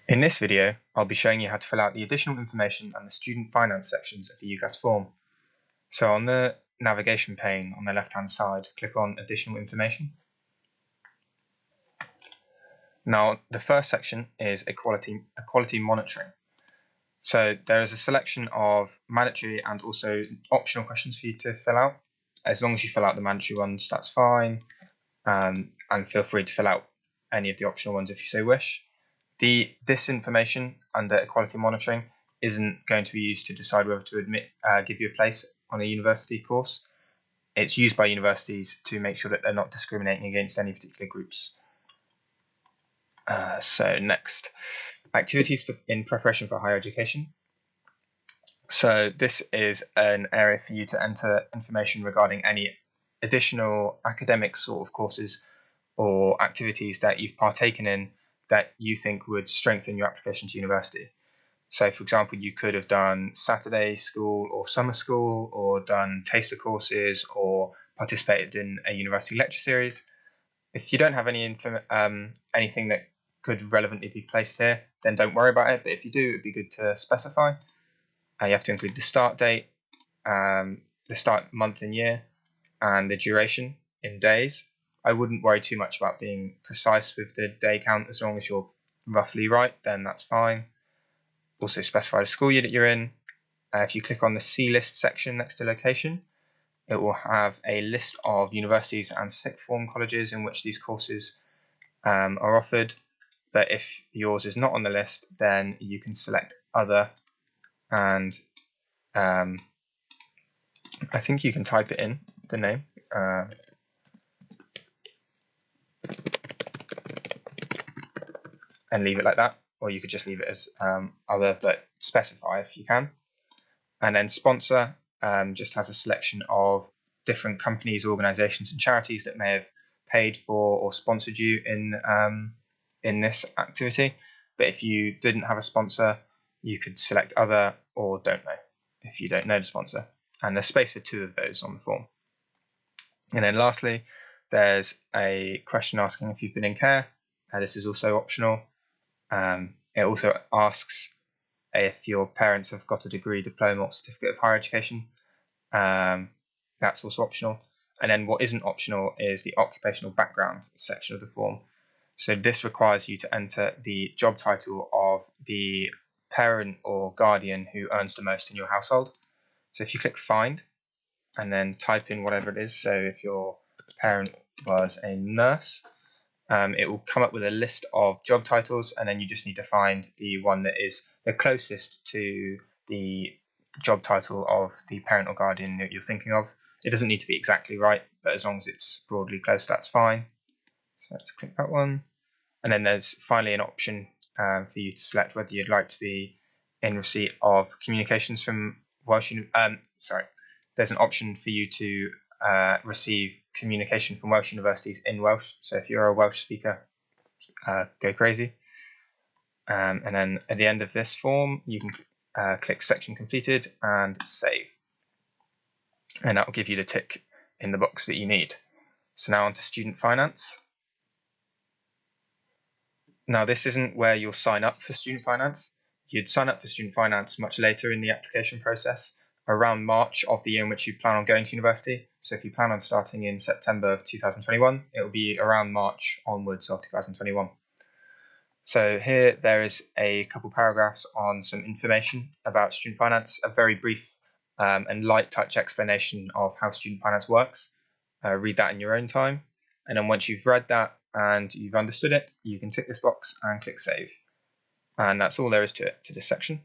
In this video, I'll be showing you how to fill out the additional information and the student finance sections of the UCAS form. So on the navigation pane on the left-hand side, click on Additional Information. Now, the first section is equality monitoring. So there is a selection of mandatory and also optional questions for you to fill out. As long as you fill out the mandatory ones, that's fine. And feel free to fill out any of the optional ones if you so wish. This information under equality monitoring isn't going to be used to decide whether to give you a place on a university course. It's used by universities to make sure that they're not discriminating against any particular groups. So next, activities in preparation for higher education. So this is an area for you to enter information regarding any additional academic sort of courses or activities that you've partaken in that you think would strengthen your application to university. So for example, you could have done Saturday school or summer school, or done taster courses, or participated in a university lecture series. If you don't have anything that could relevantly be placed here, then don't worry about it. But if you do, it'd be good to specify. You have to include the start date, the start month and year, and the duration in days. I wouldn't worry too much about being precise with the day count. As long as you're roughly right, then that's fine. Also specify the school year that you're in. If you click on the C list section next to location, it will have a list of universities and sixth form colleges in which these courses are offered. But if yours is not on the list, then you can select other, and I think you can type it in, the name. And leave it like that, or you could just leave it as other, but specify if you can. And then sponsor just has a selection of different companies, organizations and charities that may have paid for or sponsored you in this activity. But if you didn't have a sponsor, you could select other or don't know if you don't know the sponsor. And there's space for 2 of those on the form. And then lastly, there's a question asking if you've been in care. This is also optional. It also asks if your parents have got a degree, diploma, or certificate of higher education. That's also optional. And then what isn't optional is the occupational background section of the form. So this requires you to enter the job title of the parent or guardian who earns the most in your household. So if you click find and then type in whatever it is, so if your parent was a nurse, it will come up with a list of job titles, and then you just need to find the one that is the closest to the job title of the parent or guardian that you're thinking of. It doesn't need to be exactly right, but as long as it's broadly close, that's fine. So let's click that one. And then there's finally an option for you to select whether you'd like to be in receipt of communications from Welsh. There's an option for you to receive communication from Welsh universities in Welsh. So if you're a Welsh speaker, go crazy. And then at the end of this form, you can click section completed and save. And that will give you the tick in the box that you need. So now on to student finance. Now this isn't where you'll sign up for student finance. You'd sign up for student finance much later in the application process, around March of the year in which you plan on going to university. So if you plan on starting in September of 2021, it will be around March onwards of 2021. So here there is a couple paragraphs on some information about student finance, a very brief and light touch explanation of how student finance works. Read that in your own time. And then once you've read that and you've understood it, you can tick this box and click save. And that's all there is to it, to this section.